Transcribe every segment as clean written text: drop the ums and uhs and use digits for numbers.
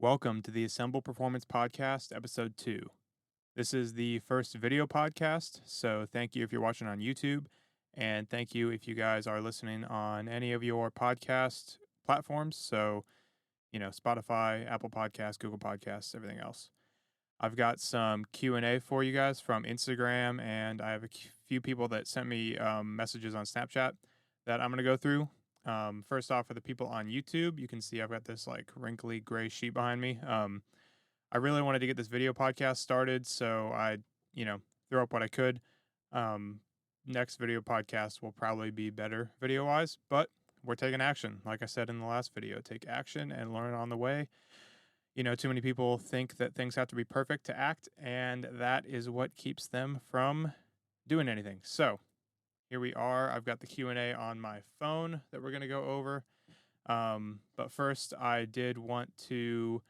Welcome to the Assemble Performance Podcast, Episode 2. This is the first video podcast, so thank you if you're watching on YouTube, and thank you if you guys are listening on any of your podcast platforms, so, Spotify, Apple Podcasts, Google Podcasts, everything else. I've got some Q&A for you guys from Instagram, and I have a few people that sent me messages on Snapchat that I'm going to go through. First off, for the people on YouTube, you can see I've got this like wrinkly gray sheet behind me. I really wanted to get this video podcast started, so I, threw up what I could. Um, Next video podcast will probably be better video wise, but we're taking action. Like I said in the last video, take action and learn on the way. Too many people think that things have to be perfect to act, and that is what keeps them from doing anything. So, here we are. I've got the Q&A on my phone that we're going to go over. But first, I did want to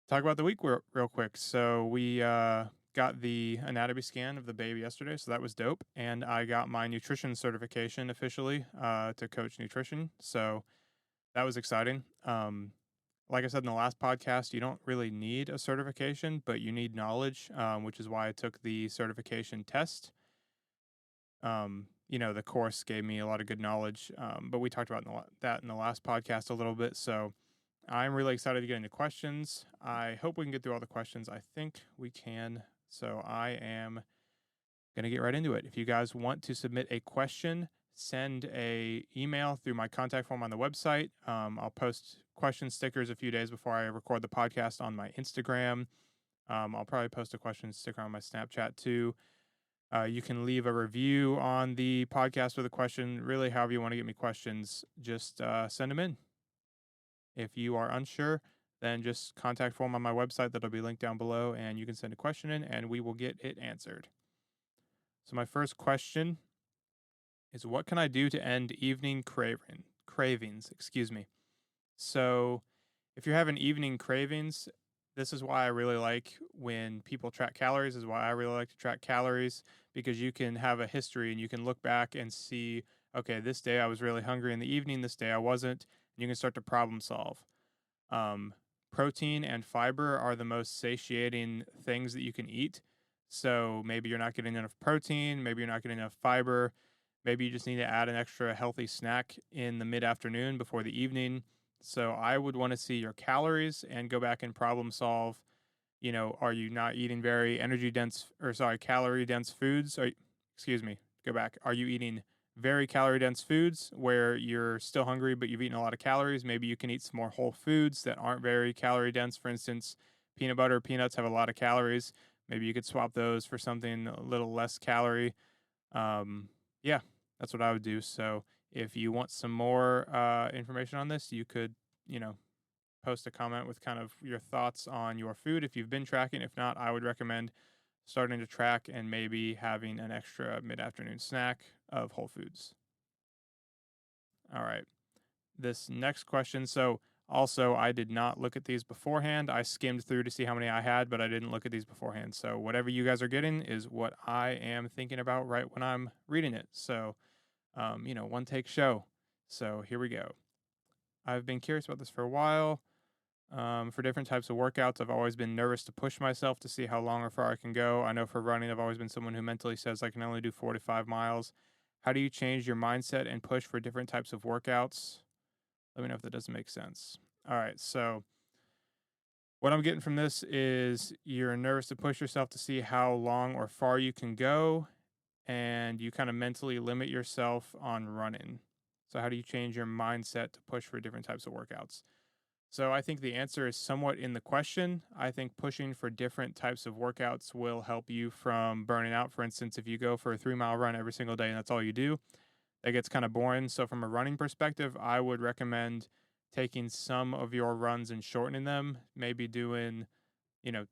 talk about the week real quick. So we got the anatomy scan of the baby yesterday, so that was dope. And I got my nutrition certification officially to coach nutrition. So that was exciting. Like I said in the last podcast, you don't really need a certification, but you need knowledge, which is why I took the certification test. The course gave me a lot of good knowledge, but we talked about that in the last podcast a little bit. So I'm really excited to get into questions. I hope we can get through all the questions. I think we can. So I am going to get right into it. If you guys want to submit a question, send a email through my contact form on the website. I'll post question stickers a few days before I record the podcast on my Instagram. I'll probably post a question sticker on my Snapchat too. You can leave a review on the podcast with a question. Really, however you want to get me questions, just send them in. If you are unsure, then just contact form on my website that'll be linked down below, and you can send a question in, and we will get it answered. So my first question is, what can I do to end evening cravings? So if you're having evening cravings, this is why I really like when people track calories, this is why I really like to track calories, because you can have a history and you can look back and see, okay, this day I was really hungry in the evening, this day I wasn't, and you can start to problem solve. Protein and fiber are the most satiating things that you can eat. So maybe you're not getting enough protein, maybe you're not getting enough fiber, maybe you just need to add an extra healthy snack in the mid-afternoon before the evening. So I would want to see your calories and go back and problem solve. Are you not eating very calorie dense foods? Go back. Are you eating very calorie dense foods where you're still hungry, but you've eaten a lot of calories? Maybe you can eat some more whole foods that aren't very calorie dense. For instance, peanut butter, peanuts have a lot of calories. Maybe you could swap those for something a little less calorie. Yeah, that's what I would do. So if you want some more information on this, you could, post a comment with kind of your thoughts on your food if you've been tracking. If not, I would recommend starting to track and maybe having an extra mid-afternoon snack of whole foods. All right. This next question. So also, I did not look at these beforehand. I skimmed through to see how many I had, but I didn't look at these beforehand. So whatever you guys are getting is what I am thinking about right when I'm reading it. So, one take show. So here we go. I've been curious about this for a while. For different types of workouts, I've always been nervous to push myself to see how long or far I can go. I know for running, I've always been someone who mentally says I can only do 4 to 5 miles. How do you change your mindset and push for different types of workouts? Let me know if that doesn't make sense. All right, so what I'm getting from this is you're nervous to push yourself to see how long or far you can go, and you kind of mentally limit yourself on running. So how do you change your mindset to push for different types of workouts? So I think the answer is somewhat in the question. I think pushing for different types of workouts will help you from burning out. For instance, if you go for a 3-mile run every single day and that's all you do, that gets kind of boring. So from a running perspective, I would recommend taking some of your runs and shortening them, maybe doing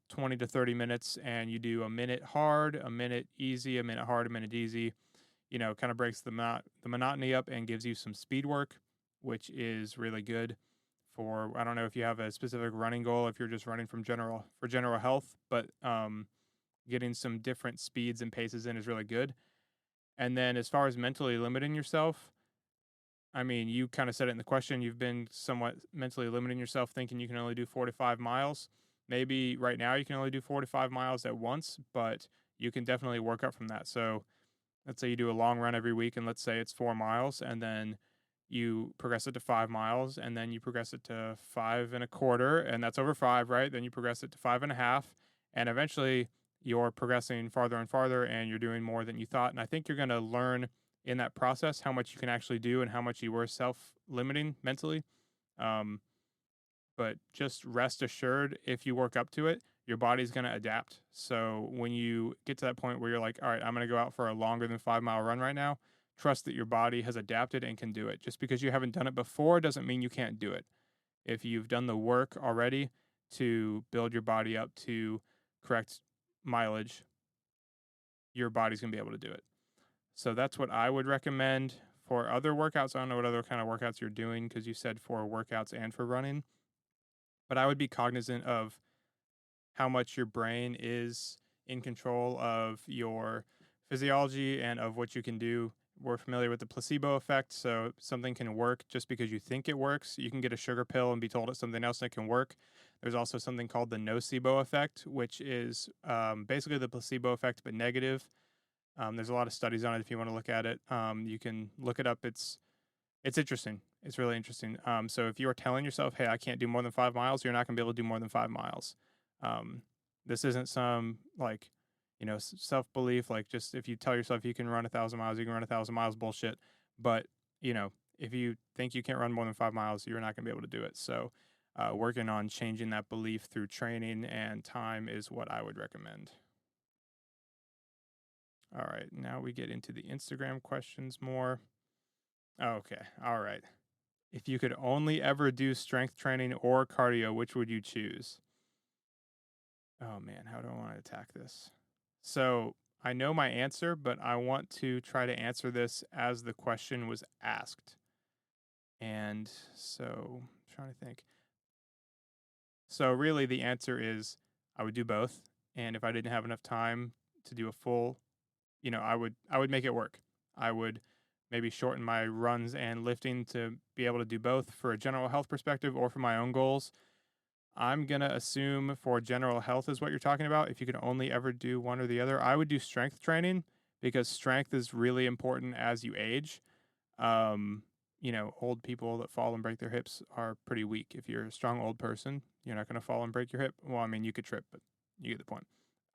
20 to 30 minutes, and you do a minute hard, a minute easy, a minute hard, a minute easy. Kind of breaks the monotony up and gives you some speed work, which is really good for, I don't know if you have a specific running goal, if you're just running for general health, but getting some different speeds and paces in is really good. And then as far as mentally limiting yourself, I mean, you kind of said it in the question. You've been somewhat mentally limiting yourself, thinking you can only do 4 to 5 miles. Maybe right now you can only do 4 to 5 miles at once, but you can definitely work up from that. So let's say you do a long run every week, and let's say it's 4 miles, and then you progress it to 5 miles, and then you progress it to 5 and a quarter, and that's over five, right? Then you progress it to 5 and a half, and eventually you're progressing farther and farther, and you're doing more than you thought. And I think you're going to learn in that process how much you can actually do and how much you were self limiting mentally. Um, but just rest assured, if you work up to it, your body's going to adapt. So when you get to that point where you're like, all right, I'm going to go out for a longer than 5 mile run right now, trust that your body has adapted and can do it. Just because you haven't done it before doesn't mean you can't do it. If you've done the work already to build your body up to correct mileage, your body's going to be able to do it. So that's what I would recommend for other workouts. I don't know what other kind of workouts you're doing because you said for workouts and for running, but I would be cognizant of how much your brain is in control of your physiology and of what you can do. We're familiar with the placebo effect. So something can work just because you think it works. You can get a sugar pill and be told it's something else and it can work. There's also something called the nocebo effect, which is basically the placebo effect, but negative. There's a lot of studies on it if you want to look at it. You can look it up. It's interesting. It's really interesting. So if you're telling yourself, hey, I can't do more than 5 miles, you're not going to be able to do more than 5 miles. Um, this isn't some like, self belief. Like just if you tell yourself you can run 1,000 miles, you can run 1,000 miles, bullshit. But, if you think you can't run more than 5 miles, you're not going to be able to do it. So working on changing that belief through training and time is what I would recommend. All right. Now we get into the Instagram questions more. Okay. All right. If you could only ever do strength training or cardio, which would you choose? Oh man, how do I want to attack this? So I know my answer, but I want to try to answer this as the question was asked. And so I'm trying to think. So really the answer is I would do both. And if I didn't have enough time to do a full, I would make it work. I would maybe shorten my runs and lifting to be able to do both for a general health perspective or for my own goals. I'm going to assume for general health is what you're talking about. If you could only ever do one or the other, I would do strength training because strength is really important as you age. Um, old people that fall and break their hips are pretty weak. If you're a strong old person, you're not going to fall and break your hip. Well, I mean, you could trip, but you get the point.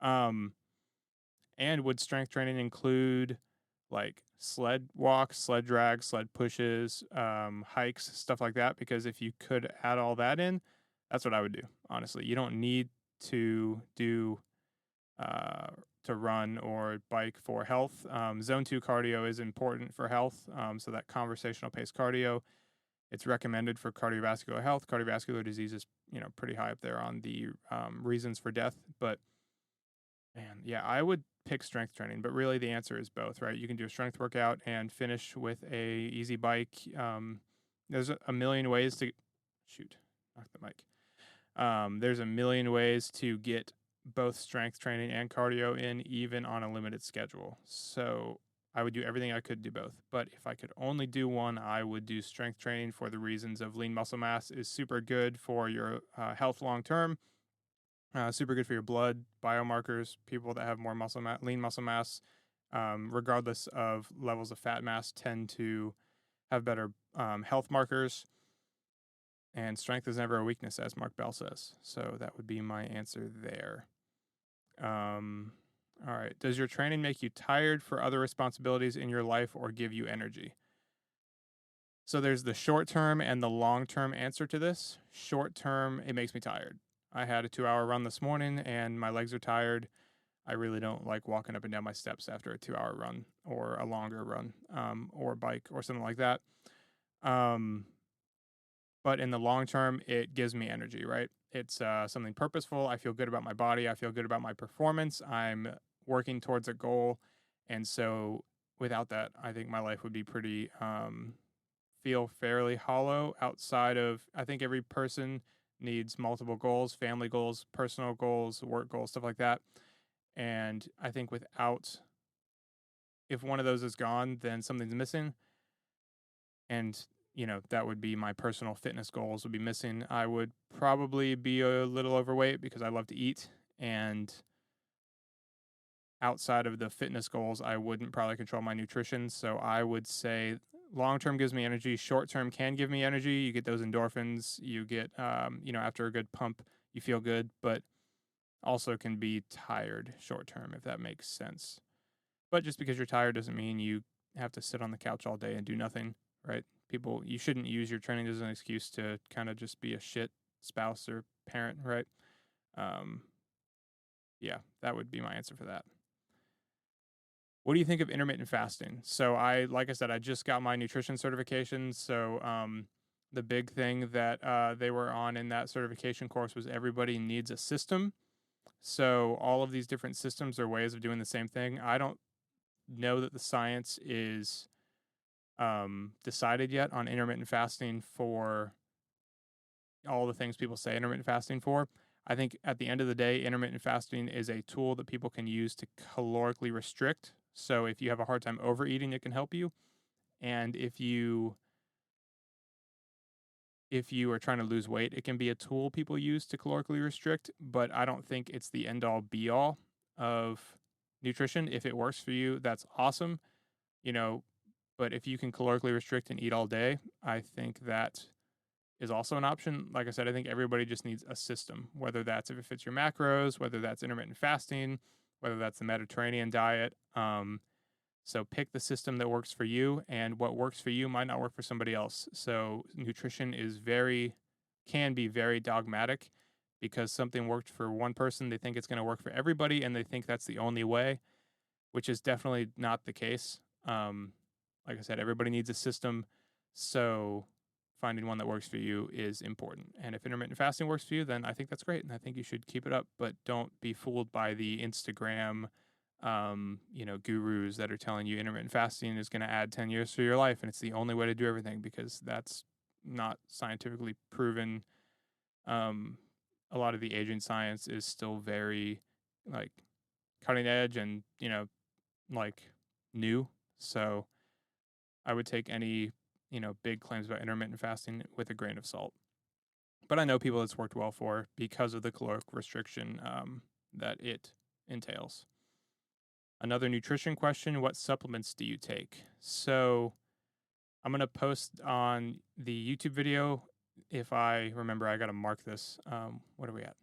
And would strength training include like sled walks, sled drags, sled pushes, hikes, stuff like that? Because if you could add all that in, that's what I would do. Honestly, you don't need to do to run or bike for health. Zone 2 cardio is important for health. So that conversational pace cardio, it's recommended for cardiovascular health. Cardiovascular disease is pretty high up there on the reasons for death. But man, yeah, I would pick strength training, but really the answer is both, right? You can do a strength workout and finish with a easy bike. There's a million ways to shoot, knock the mic. There's a million ways to get both strength training and cardio in, even on a limited schedule. So I would do everything I could do both. But if I could only do one, I would do strength training for the reasons of lean muscle mass is super good for your health long term. Super good for your blood biomarkers. People that have more lean muscle mass, regardless of levels of fat mass, tend to have better health markers. And strength is never a weakness, as Mark Bell says. So that would be my answer there. All right. Does your training make you tired for other responsibilities in your life or give you energy? So there's the short term and the long term answer to this. Short term, it makes me tired. I had a 2 hour run this morning and my legs are tired. I really don't like walking up and down my steps after a 2 hour run or a longer run or bike or something like that. But in the long term, it gives me energy, right? It's something purposeful. I feel good about my body. I feel good about my performance. I'm working towards a goal. And so without that, I think my life would be pretty, feel fairly hollow outside of, I think every person needs multiple goals, family goals, personal goals, work goals, stuff like that. And I think if one of those is gone, then something's missing. and that would be my personal fitness goals would be missing. I would probably be a little overweight because I love to eat, and outside of the fitness goals, I wouldn't probably control my nutrition. So I would say long term gives me energy, short term can give me energy. You get those endorphins, you get, after a good pump, you feel good, but also can be tired short term, if that makes sense. But just because you're tired doesn't mean you have to sit on the couch all day and do nothing, right? You shouldn't use your training as an excuse to kind of just be a shit spouse or parent, right? Um, yeah, that would be my answer for that. What do you think of intermittent fasting? So like I said, I just got my nutrition certification. So the big thing that they were on in that certification course was everybody needs a system. So all of these different systems are ways of doing the same thing. I don't know that the science is decided yet on intermittent fasting for all the things people say intermittent fasting for. I think at the end of the day, intermittent fasting is a tool that people can use to calorically restrict. So if you have a hard time overeating, it can help you. And if you are trying to lose weight, it can be a tool people use to calorically restrict, but I don't think it's the end all be all of nutrition. If it works for you, that's awesome. But if you can calorically restrict and eat all day, I think that is also an option. Like I said, I think everybody just needs a system, whether that's if it fits your macros, whether that's intermittent fasting, whether that's the Mediterranean diet. So pick the system that works for you, and what works for you might not work for somebody else. So nutrition can be very dogmatic because something worked for one person, they think it's going to work for everybody, and they think that's the only way, which is definitely not the case. Like I said, everybody needs a system. So finding one that works for you is important. And if intermittent fasting works for you, then I think that's great. And I think you should keep it up, but don't be fooled by the Instagram, gurus that are telling you intermittent fasting is going to add 10 years to your life. And it's the only way to do everything, because that's not scientifically proven. A lot of the aging science is still very like cutting edge and, like new. So I would take any, big claims about intermittent fasting with a grain of salt. But I know people it's worked well for because of the caloric restriction that it entails. Another nutrition question: what supplements do you take? So I'm going to post on the YouTube video. If I remember, I got to mark this. What are we at?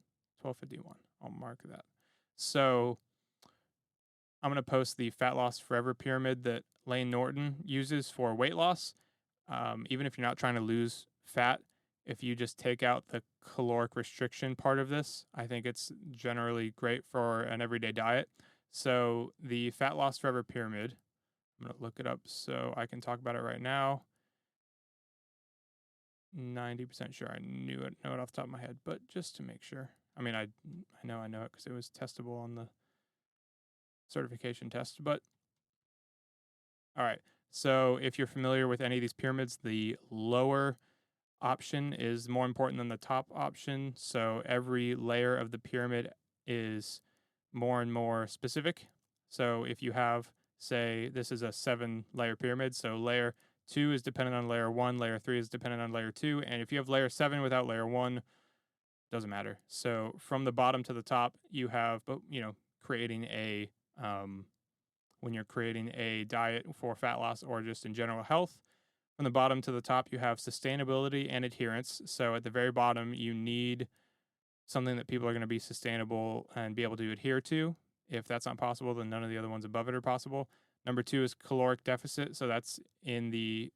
12:51. I'll mark that. So I'm going to post the Fat Loss Forever pyramid that Lane Norton uses for weight loss. Even if you're not trying to lose fat, if you just take out the caloric restriction part of this, I think it's generally great for an everyday diet. So the Fat Loss Forever pyramid, I'm going to look it up so I can talk about it right now. 90% sure I know it off the top of my head, but just to make sure. I mean, I know it because it was testable on the certification test, but all right. So if you're familiar with any of these pyramids, the lower option is more important than the top option. So every layer of the pyramid is more and more specific. So if you have, say, this is a 7-layer pyramid, so layer 2 is dependent on layer 1, layer 3 is dependent on layer 2, and if you have layer 7 without layer 1, doesn't matter. So from the bottom to the top, you have, creating a when you're creating a diet for fat loss or just in general health. From the bottom to the top, you have sustainability and adherence. So at the very bottom, you need something that people are going to be sustainable and be able to adhere to. If that's not possible, then none of the other ones above it are possible. Number 2 is caloric deficit. So that's in the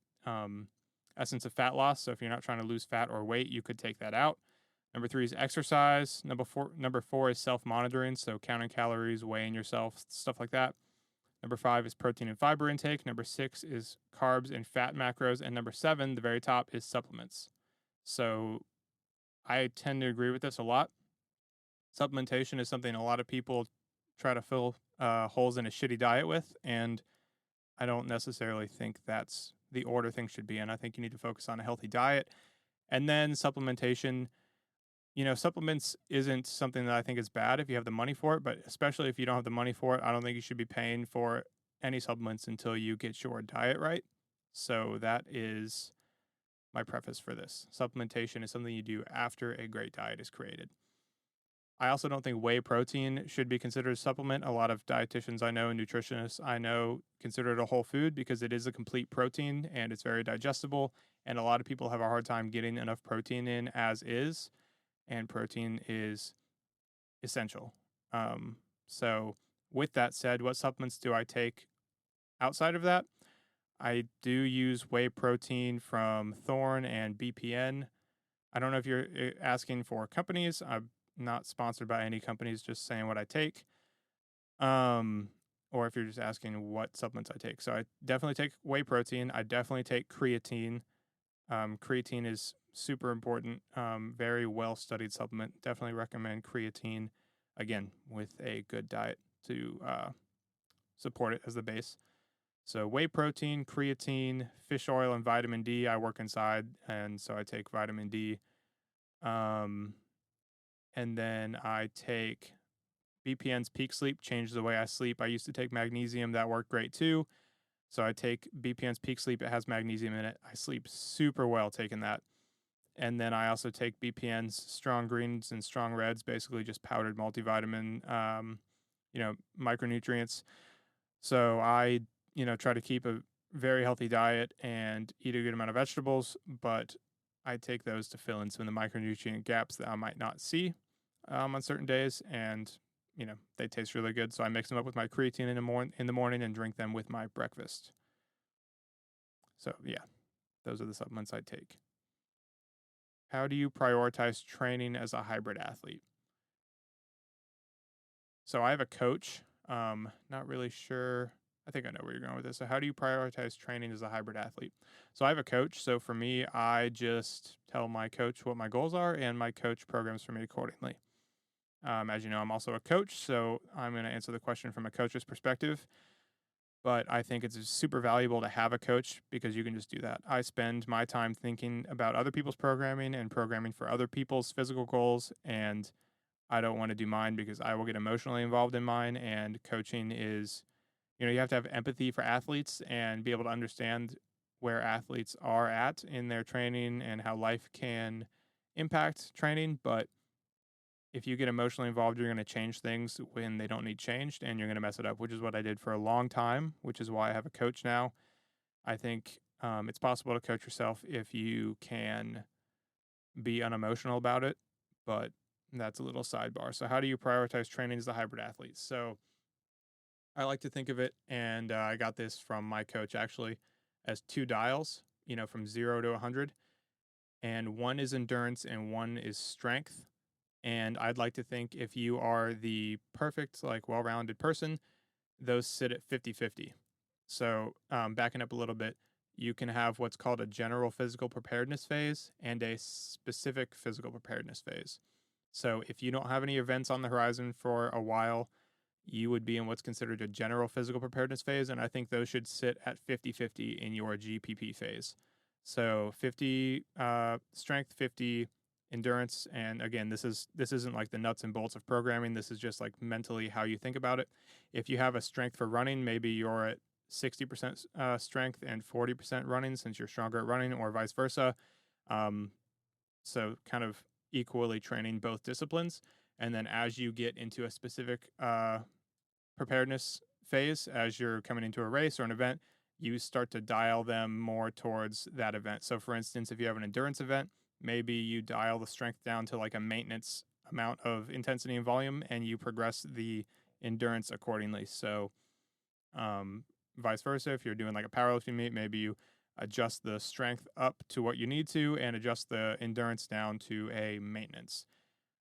essence of fat loss. So if you're not trying to lose fat or weight, you could take that out. Number 3 is exercise. Number four is self-monitoring. So counting calories, weighing yourself, stuff like that. Number 5 is protein and fiber intake. Number 6 is carbs and fat macros. And number 7, the very top, is supplements. So I tend to agree with this a lot. Supplementation is something a lot of people try to fill holes in a shitty diet with. And I don't necessarily think that's the order things should be in. I think you need to focus on a healthy diet. And then supplementation. Supplements isn't something that I think is bad if you have the money for it, but especially if you don't have the money for it, I don't think you should be paying for any supplements until you get your diet right. So that is my preface for this. Supplementation is something you do after a great diet is created. I also don't think whey protein should be considered a supplement. A lot of dietitians I know and nutritionists I know consider it a whole food because it is a complete protein and it's very digestible. And a lot of people have a hard time getting enough protein in as is, and protein is essential. So, with that said, what supplements do I take outside of that? I do use whey protein from Thorne and BPN. I don't know if you're asking for companies. I'm not sponsored by any companies, just saying what I take. Um, or if you're just asking what supplements I take. So I definitely take whey protein. I definitely take creatine. Creatine is super important. Very well studied supplement. Definitely recommend creatine. Again, with a good diet to support it as the base. So whey protein, creatine, fish oil, and vitamin D. I work inside, and so I take vitamin D. Um, and then I take BPN's Peak Sleep, changes the way I sleep. I used to take magnesium, that worked great too. So I take BPN's Peak Sleep, it has magnesium in it. I sleep super well taking that. And then I also take BPN's Strong Greens and Strong Reds, basically just powdered multivitamin, micronutrients. So I, try to keep a very healthy diet and eat a good amount of vegetables, but I take those to fill in some of the micronutrient gaps that I might not see on certain days. And, they taste really good. So I mix them up with my creatine in the morning and drink them with my breakfast. So, yeah, those are the supplements I take. How do you prioritize training as a hybrid athlete? So I have a coach. Not really sure. I think I know where you're going with this. So how do you prioritize training as a hybrid athlete? So I have a coach. So for me, I just tell my coach what my goals are, and my coach programs for me accordingly. As you know, I'm also a coach, so I'm going to answer the question from a coach's perspective. But I think it's super valuable to have a coach because you can just do that. I spend my time thinking about other people's programming and programming for other people's physical goals, and I don't want to do mine because I will get emotionally involved in mine. And coaching is, you have to have empathy for athletes and be able to understand where athletes are at in their training and how life can impact training. But if you get emotionally involved, you're going to change things when they don't need changed, and you're going to mess it up, which is what I did for a long time, which is why I have a coach now. I think it's possible to coach yourself if you can be unemotional about it, but that's a little sidebar. So, how do you prioritize training as a hybrid athlete? So, I like to think of it, and I got this from my coach actually, as two dials, from 0 to 100. And one is endurance and one is strength. And I'd like to think if you are the perfect, like well rounded person, those sit at 50-50. So, backing up a little bit, you can have what's called a general physical preparedness phase and a specific physical preparedness phase. So, if you don't have any events on the horizon for a while, you would be in what's considered a general physical preparedness phase. And I think those should sit at 50-50 in your GPP phase. So 50 strength, 50 endurance. And again, this isn't like the nuts and bolts of programming. This is just like mentally how you think about it. If you have a strength for running, maybe you're at 60% strength and 40% running since you're stronger at running, or vice versa. So kind of equally training both disciplines. And then as you get into a specific preparedness phase, as you're coming into a race or an event, you start to dial them more towards that event. So, for instance, if you have an endurance event, maybe you dial the strength down to like a maintenance amount of intensity and volume, and you progress the endurance accordingly. So, vice versa, if you're doing like a powerlifting meet, maybe you adjust the strength up to what you need to and adjust the endurance down to a maintenance.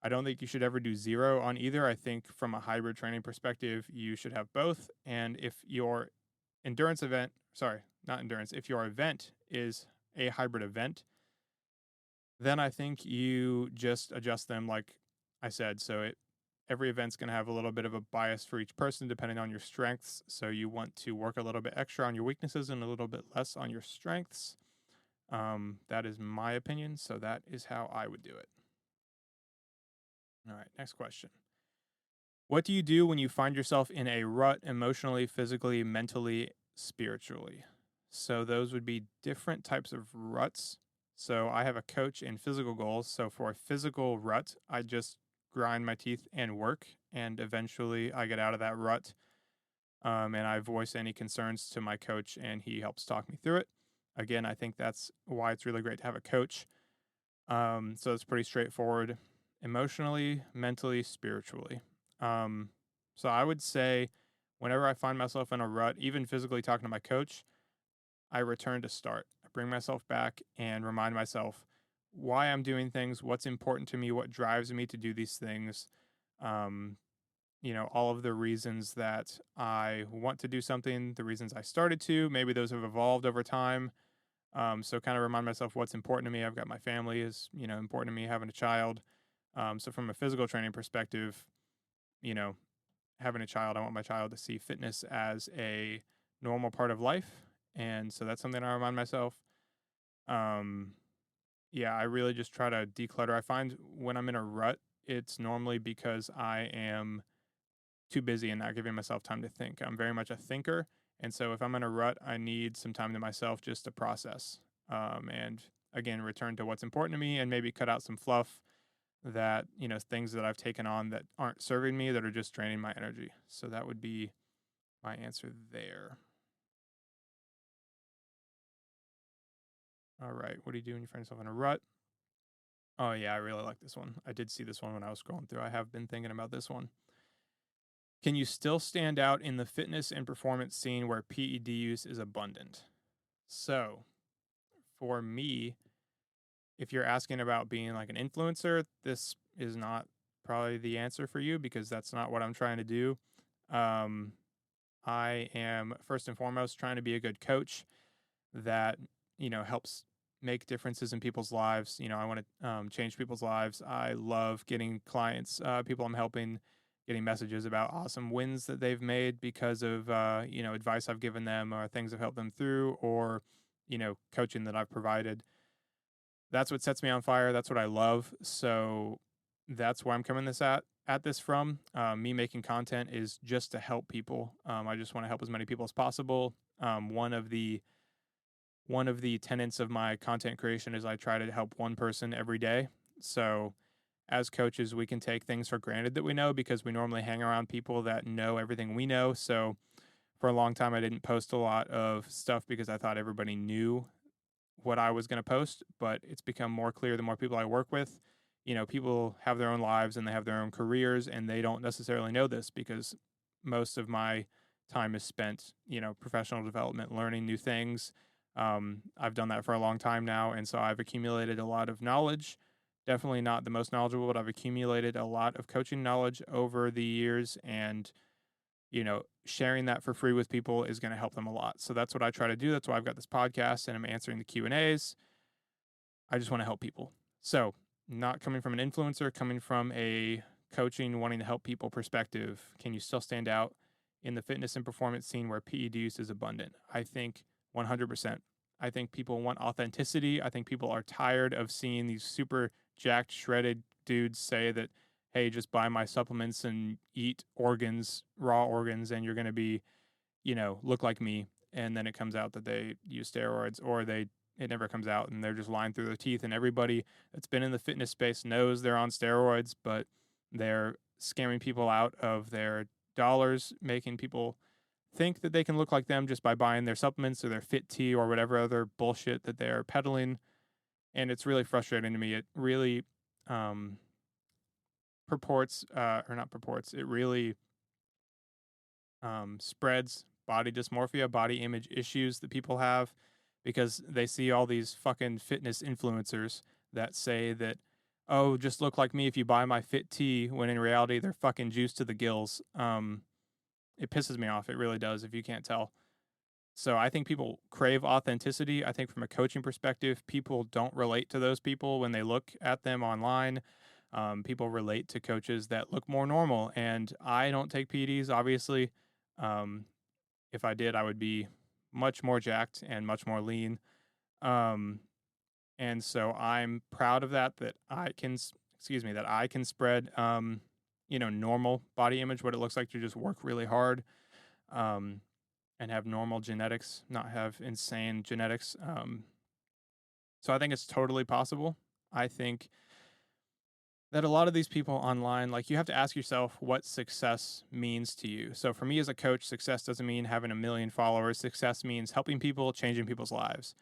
I don't think you should ever do zero on either. I think from a hybrid training perspective, you should have both. And if your endurance event, sorry, not endurance, if your event is a hybrid event, then I think you just adjust them like I said. So every event's going to have a little bit of a bias for each person depending on your strengths. So you want to work a little bit extra on your weaknesses and a little bit less on your strengths. That is my opinion. So that is how I would do it. All right, next question. What do you do when you find yourself in a rut emotionally, physically, mentally, spiritually? So those would be different types of ruts. So I have a coach in physical goals. So for a physical rut, I just grind my teeth and work, and eventually I get out of that rut. And I voice any concerns to my coach, and he helps talk me through it. Again, I think that's why it's really great to have a coach. So it's pretty straightforward emotionally, mentally, spiritually. Um, so I would say whenever I find myself in a rut, even physically talking to my coach, I return to start. I bring myself back and remind myself why I'm doing things, what's important to me, what drives me to do these things. Um, all of the reasons that I want to do something, the reasons I started to, maybe those have evolved over time. So kind of remind myself what's important to me. I've got my family is, important to me, having a child. So from a physical training perspective, you know, having a child, I want my child to see fitness as a normal part of life. And so that's something I remind myself. Um, yeah, I really just try to declutter. I find when I'm in a rut, it's normally because I am too busy and not giving myself time to think. I'm very much a thinker. And so if I'm in a rut, I need some time to myself just to process. And again, return to what's important to me and maybe cut out some fluff that, things that I've taken on that aren't serving me, that are just draining my energy. So that would be my answer there. All right. What do you do when you find yourself in a rut? Oh, yeah, I really like this one. I did see this one when I was scrolling through. I have been thinking about this one. Can you still stand out in the fitness and performance scene where PED use is abundant? So, for me, if you're asking about being like an influencer, this is not probably the answer for you because that's not what I'm trying to do. Um, I am first and foremost trying to be a good coach that helps make differences in people's lives. I want to change people's lives. I love getting clients, people I'm helping, getting messages about awesome wins that they've made because of advice I've given them or things I've helped them through, or coaching that I've provided. That's what sets me on fire. That's what I love. So that's where I'm coming at this from. Me making content is just to help people. I just want to help as many people as possible. One of the tenets of my content creation is I try to help one person every day. So as coaches, we can take things for granted that we know because we normally hang around people that know everything we know. So for a long time, I didn't post a lot of stuff because I thought everybody knew what I was going to post, but it's become more clear the more people I work with. People have their own lives and they have their own careers, and they don't necessarily know this because most of my time is spent, professional development, learning new things. I've done that for a long time now, and so I've accumulated a lot of knowledge. Definitely not the most knowledgeable, but I've accumulated a lot of coaching knowledge over the years, and sharing that for free with people is going to help them a lot. So that's what I try to do. That's why I've got this podcast and I'm answering the Q&As. I just want to help people. So not coming from an influencer, coming from a coaching, wanting to help people perspective, can you still stand out in the fitness and performance scene where PED use is abundant? I think 100%. I think people want authenticity. I think people are tired of seeing these super jacked, shredded dudes say that, hey, just buy my supplements and eat organs, raw organs, and you're going to be, look like me. And then it comes out that they use steroids, or it never comes out and they're just lying through their teeth. And everybody that's been in the fitness space knows they're on steroids, but they're scamming people out of their dollars, making people think that they can look like them just by buying their supplements or their fit tea or whatever other bullshit that they're peddling. And it's really frustrating to me. It really um, it really spreads body dysmorphia, body image issues that people have because they see all these fucking fitness influencers that say that, oh, just look like me if you buy my fit tea, when in reality they're fucking juiced to the gills. It pisses me off. It really does, if you can't tell. So I think people crave authenticity. I think from a coaching perspective, people don't relate to those people when they look at them online. People relate to coaches that look more normal. And I don't take PEDs, obviously. Um, if I did, I would be much more jacked and much more lean. Um, and so I'm proud of that that I can spread, normal body image, what it looks like to just work really hard. Um, and have normal genetics, not have insane genetics. So I think it's totally possible. I think that a lot of these people online, like, you have to ask yourself what success means to you. So for me as a coach, success doesn't mean having a million followers. Success means helping people, changing people's lives.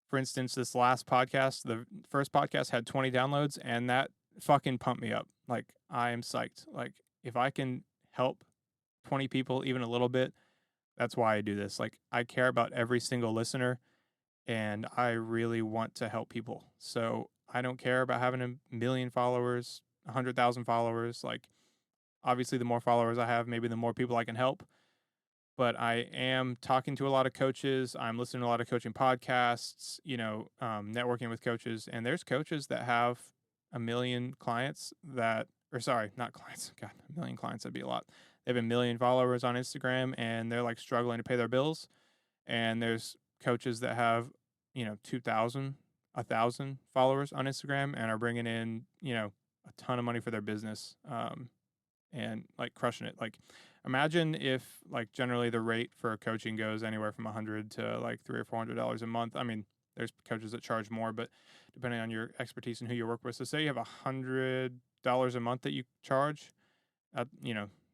For instance, this last podcast, the first podcast had 20 downloads, and that fucking pumped me up. Like, I am psyched. Like, if I can help 20 people even a little bit, that's why I do this. Like, I care about every single listener, and I really want to help people. So I don't care about having a million followers, 100,000 followers. Like, obviously, the more followers I have, maybe the more people I can help. But I am talking to a lot of coaches. I'm listening to a lot of coaching podcasts, networking with coaches. And there's coaches that have a million clients or sorry, not clients. God, a million clients, that'd be a lot. They have a million followers on Instagram, and they're like struggling to pay their bills. And there's coaches that have, 2,000, 1,000 followers on Instagram and are bringing in, a ton of money for their business. And like crushing it. Like, imagine if, like, generally the rate for coaching goes anywhere from 100 to like $300 or $400 a month. I mean, there's coaches that charge more, but depending on your expertise and who you work with. So say you have $100 a month that you charge at,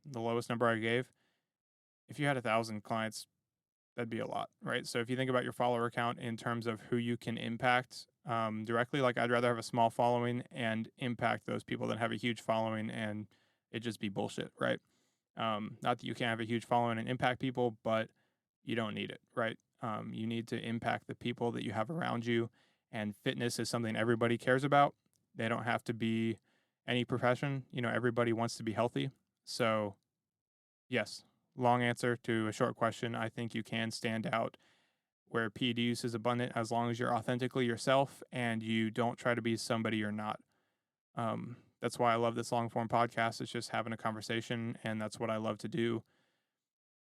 the lowest number I gave. If you had 1,000 clients, that'd be a lot, right? So if you think about your follower count in terms of who you can impact directly, like, I'd rather have a small following and impact those people than have a huge following and it just be bullshit, right? Not that you can't have a huge following and impact people, but you don't need it, right? You need to impact the people that you have around you, and fitness is something everybody cares about. They don't have to be any profession. Everybody wants to be healthy. So, yes, long answer to a short question. I think you can stand out where PED use is abundant as long as you're authentically yourself and you don't try to be somebody you're not. That's why I love this long form podcast. It's just having a conversation, and that's what I love to do.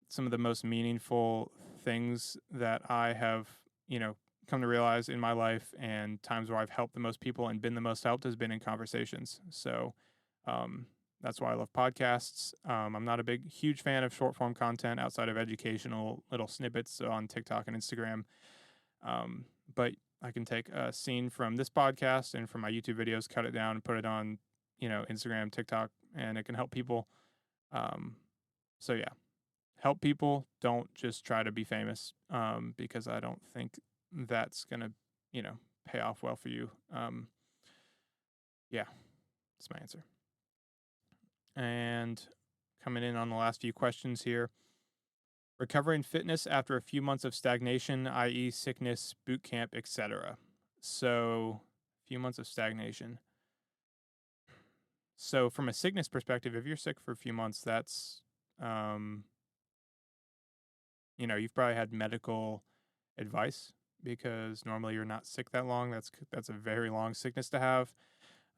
Some of the most meaningful things that I have, come to realize in my life, and times where I've helped the most people and been the most helped, has been in conversations. So, that's why I love podcasts. I'm not a huge fan of short form content outside of educational little snippets on TikTok and Instagram. But I can take a scene from this podcast and from my YouTube videos, cut it down and put it on, Instagram, TikTok, and it can help people. So yeah, help people. Don't just try to be famous, because I don't think that's going to, pay off well for you. Yeah, that's my answer. And coming in on the last few questions here. Recovering fitness after a few months of stagnation, i.e., sickness, boot camp, etc. So, a few months of stagnation. So, from a sickness perspective, if you're sick for a few months, that's, you've probably had medical advice, because normally you're not sick that long. That's a very long sickness to have.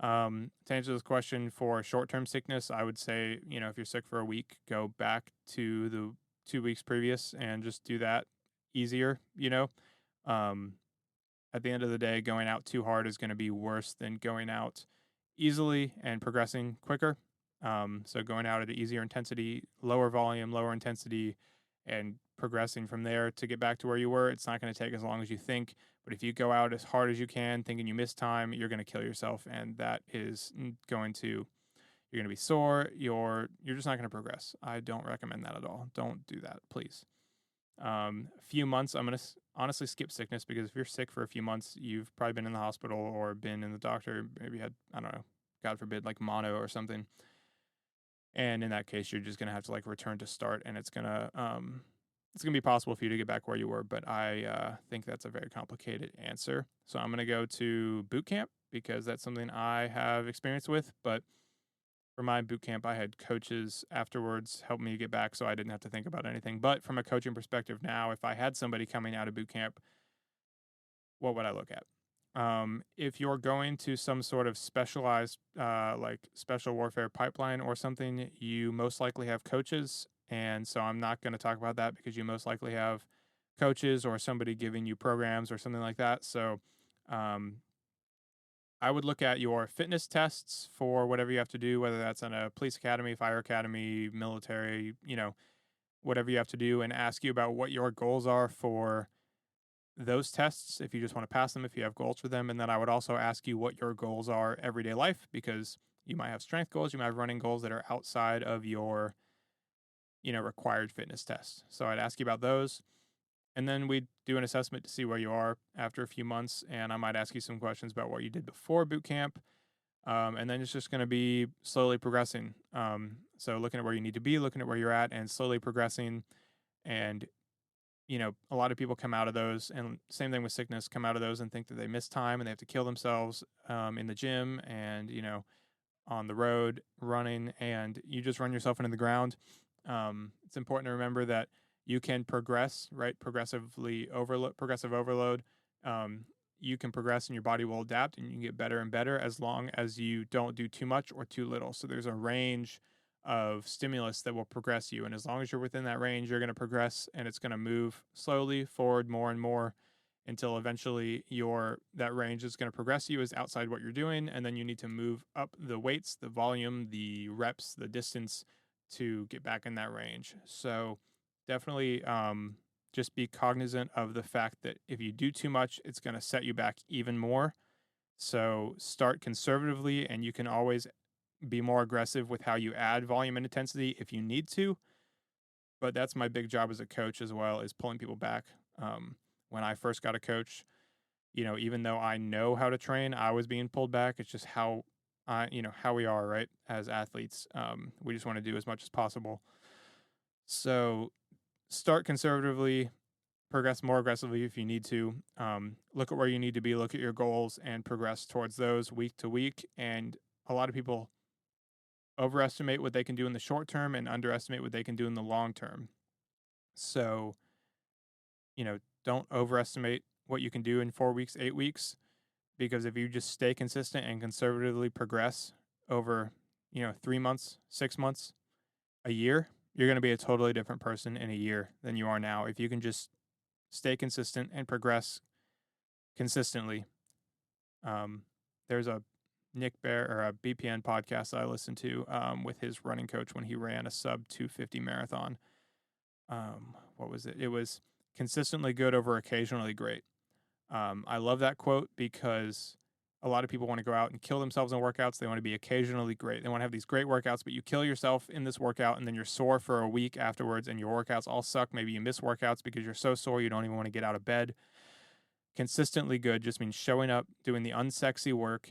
To answer this question, for short-term sickness, I would say, if you're sick for a week, go back to the 2 weeks previous and just do that easier. Um, at the end of the day, going out too hard is going to be worse than going out easily and progressing quicker. So going out at an easier intensity, lower volume, lower intensity, and progressing from there to get back to where you were, it's not going to take as long as you think. But if you go out as hard as you can, thinking you missed time, you're going to kill yourself, and that is going to you're going to be sore. You're just not going to progress. I don't recommend that at all. Don't do that, please. A few months, I'm going to honestly skip sickness, because if you're sick for a few months, you've probably been in the hospital or been in the doctor. Maybe had, I don't know, God forbid, like mono or something. And in that case, you're just going to have to like return to start, and it's going to be possible for you to get back where you were. But I think that's a very complicated answer. So I'm going to go to boot camp, because that's something I have experience with. But for my boot camp, I had coaches afterwards help me get back, so I didn't have to think about anything. But from a coaching perspective now, if I had somebody coming out of boot camp, what would I look at? If you're going to some sort of specialized, like special warfare pipeline or something, you most likely have coaches. And so I'm not going to talk about that, because you most likely have coaches or somebody giving you programs or something like that. So, I would look at your fitness tests for whatever you have to do, whether that's on a police academy, fire academy, military, whatever you have to do and ask you about what your goals are for those tests, if you just want to pass them, if you have goals for them. And then I would also ask you what your goals are everyday life, because you might have strength goals, you might have running goals that are outside of your, required fitness tests. So I'd ask you about those. And then we'd do an assessment to see where you are after a few months. And I might ask you some questions about what you did before boot camp. And then it's just going to be slowly progressing. So looking at where you need to be, looking at where you're at, and slowly progressing. And, a lot of people come out of those, and same thing with sickness, come out of those and think that they miss time and they have to kill themselves in the gym and, on the road running, and you just run yourself into the ground. It's important to remember that you can progress, right? Progressive overload. You can progress and your body will adapt and you can get better and better as long as you don't do too much or too little. So there's a range of stimulus that will progress you. And as long as you're within that range, you're going to progress, and it's going to move slowly forward more and more until eventually that range is going to progress you is outside what you're doing. And then you need to move up the weights, the volume, the reps, the distance to get back in that range. So definitely just be cognizant of the fact that if you do too much, it's going to set you back even more. So start conservatively, and you can always be more aggressive with how you add volume and intensity if you need to. But that's my big job as a coach as well, is pulling people back. When I first got a coach, even though I know how to train, I was being pulled back. It's just how how we are, right? As athletes, we just want to do as much as possible. So start conservatively, progress more aggressively if you need to. Look at where you need to be, look at your goals, and progress towards those week to week. And a lot of people overestimate what they can do in the short term and underestimate what they can do in the long term. So, don't overestimate what you can do in 4 weeks, 8 weeks, because if you just stay consistent and conservatively progress over, 3 months, 6 months, a year, you're going to be a totally different person in a year than you are now. If you can just stay consistent and progress consistently. There's a Nick Bear or a BPN podcast that I listened to with his running coach when he ran a sub 250 marathon. What was it? It was consistently good over occasionally great. I love that quote because a lot of people want to go out and kill themselves in workouts. They want to be occasionally great. They want to have these great workouts, but you kill yourself in this workout and then you're sore for a week afterwards and your workouts all suck. Maybe you miss workouts because you're so sore you don't even want to get out of bed. Consistently good just means showing up, doing the unsexy work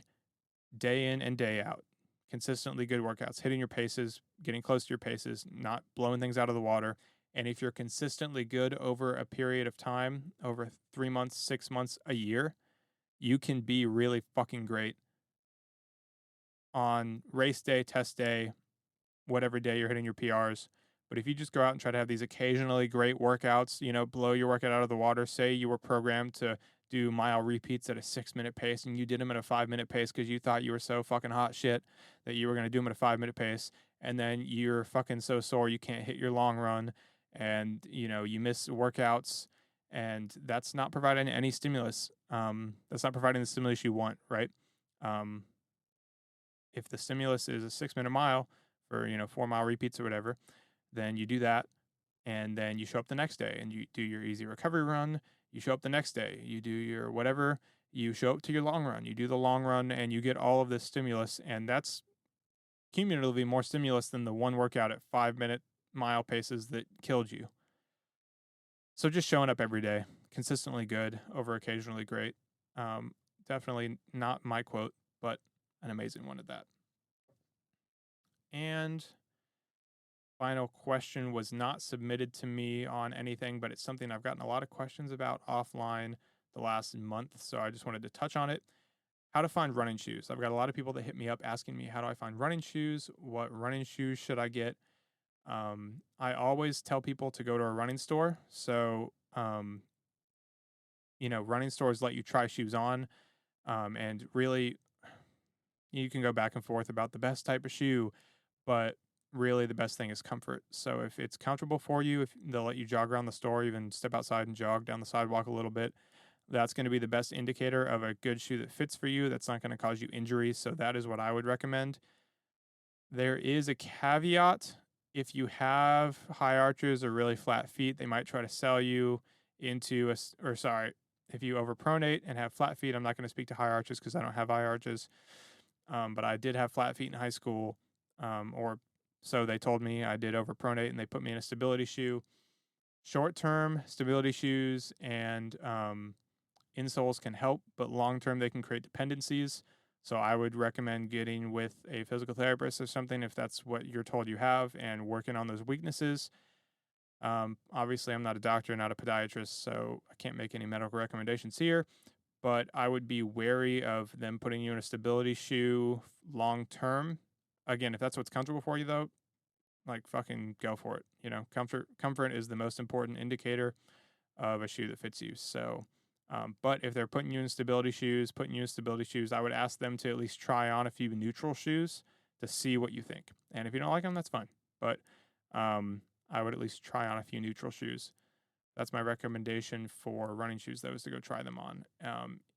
day in and day out. Consistently good workouts, hitting your paces, getting close to your paces, not blowing things out of the water. And if you're consistently good over a period of time, over 3 months, 6 months, a year, you can be really fucking great on race day, test day, whatever day you're hitting your PRs. But if you just go out and try to have these occasionally great workouts, blow your workout out of the water, say you were programmed to do mile repeats at a 6-minute pace and you did them at a 5-minute pace because you thought you were so fucking hot shit that you were going to do them at a 5-minute pace. And then you're fucking so sore you can't hit your long run and, you miss workouts, and that's not providing any stimulus. That's not providing the stimulus you want, right? If the stimulus is a 6-minute mile for, 4-mile repeats or whatever, then you do that. And then you show up the next day and you do your easy recovery run. You show up the next day, you do your whatever, you show up to your long run, you do the long run, and you get all of this stimulus. And that's cumulatively more stimulus than the one workout at 5-minute mile paces that killed you. So just showing up every day, consistently good over occasionally great. Definitely not my quote, but an amazing one at that. And final question was not submitted to me on anything, but it's something I've gotten a lot of questions about offline the last month. So I just wanted to touch on it. How to find running shoes. I've got a lot of people that hit me up asking me, how do I find running shoes? What running shoes should I get? I always tell people to go to a running store. So, running stores let you try shoes on. And really, you can go back and forth about the best type of shoe, but really the best thing is comfort. So if it's comfortable for you, if they'll let you jog around the store, even step outside and jog down the sidewalk a little bit, that's going to be the best indicator of a good shoe that fits for you. That's not going to cause you injuries. So that is what I would recommend. There is a caveat if you have high arches or really flat feet, they might try to sell you into if you overpronate and have flat feet. I'm not going to speak to high arches because I don't have high arches. But I did have flat feet in high school, or so they told me. I did overpronate, and they put me in a stability shoe. Short-term stability shoes and insoles can help, but long-term they can create dependencies. So I would recommend getting with a physical therapist or something if that's what you're told you have, and working on those weaknesses. Obviously, I'm not a doctor, not a podiatrist, so I can't make any medical recommendations here. But I would be wary of them putting you in a stability shoe long term. Again, if that's what's comfortable for you, though, like fucking go for it. You know, comfort is the most important indicator of a shoe that fits you. So, but if they're putting you in stability shoes, I would ask them to at least try on a few neutral shoes to see what you think. And if you don't like them, that's fine. But I would at least try on a few neutral shoes. That's my recommendation for running shoes, though, is to go try them on.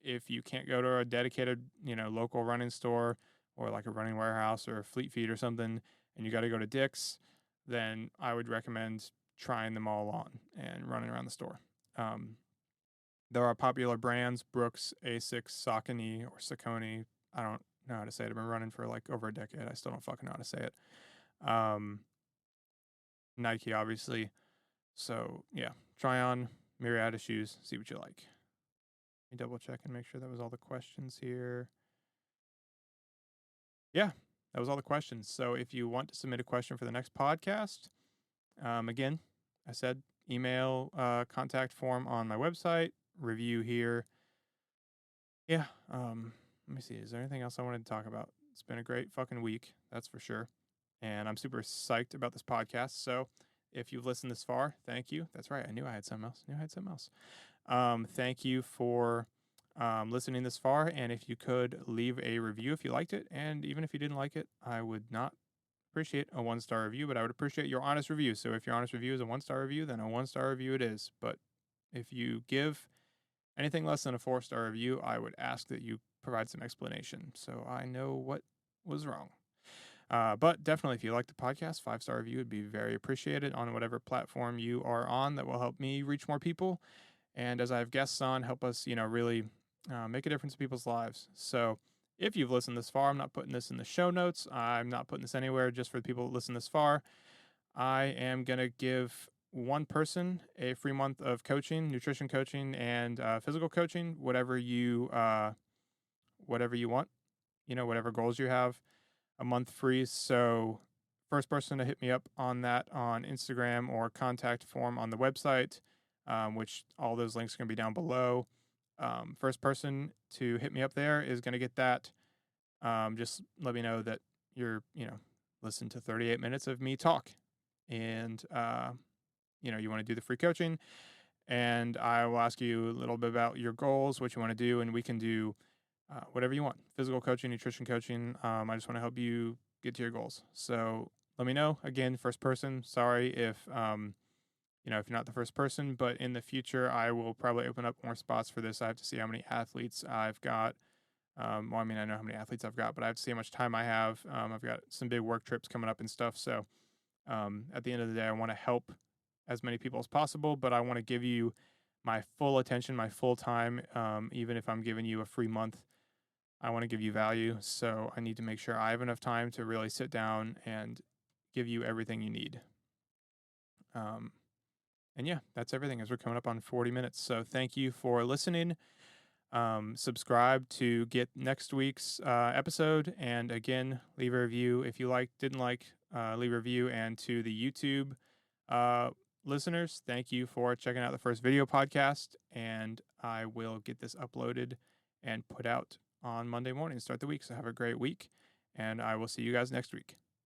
If you can't go to a dedicated, local running store or like a running warehouse or a Fleet Feet or something, and you got to go to Dick's, then I would recommend trying them all on and running around the store. There are popular brands, Brooks, Asics, Saucony, or Saucony. I don't know how to say it. I've been running for like over a decade. I still don't fucking know how to say it. Nike, obviously. So, yeah, try on myriad of shoes, see what you like. Let me double check and make sure that was all the questions here. Yeah, that was all the questions. So if you want to submit a question for the next podcast, again, I said email, contact form on my website, review here. Yeah, let me see. Is there anything else I wanted to talk about? It's been a great fucking week, that's for sure. And I'm super psyched about this podcast. So if you've listened this far, thank you. That's right. I knew I had something else. Thank you for listening this far. And if you could leave a review if you liked it. And even if you didn't like it, I would not appreciate a 1-star review, but I would appreciate your honest review. So if your honest review is a 1-star review, then a 1-star review it is. But if you give anything less than a 4-star review, I would ask that you provide some explanation so I know what was wrong. But definitely, if you like the podcast, 5-star review would be very appreciated on whatever platform you are on. That will help me reach more people. And as I have guests on, help us, really make a difference in people's lives. So if you've listened this far, I'm not putting this in the show notes. I'm not putting this anywhere just for the people that listen this far. I am going to give one person a free month of coaching, nutrition coaching, and physical coaching, whatever you want, whatever goals you have. A month free. So first person to hit me up on that on Instagram or contact form on the website, which all those links are going to be down below. First person to hit me up there is going to get that. Just let me know that you're, listen to 38 minutes of me talk, and you want to do the free coaching, and I will ask you a little bit about your goals, what you want to do, and we can do whatever you want. Physical coaching, nutrition coaching. I just want to help you get to your goals. So let me know. Again, first person. Sorry if if you're not the first person, but in the future, I will probably open up more spots for this. I have to see how many athletes I've got. I know how many athletes I've got, but I have to see how much time I have. I've got some big work trips coming up and stuff. So at the end of the day, I want to help as many people as possible, but I want to give you my full attention, my full time, even if I'm giving you a free month. I want to give you value, so I need to make sure I have enough time to really sit down and give you everything you need. And yeah, that's everything as we're coming up on 40 minutes. So thank you for listening. Subscribe to get next week's episode. And again, leave a review if you didn't like, leave a review. And to the YouTube listeners, thank you for checking out the first video podcast. And I will get this uploaded and put out on Monday morning to start the week. So have a great week, and I will see you guys next week.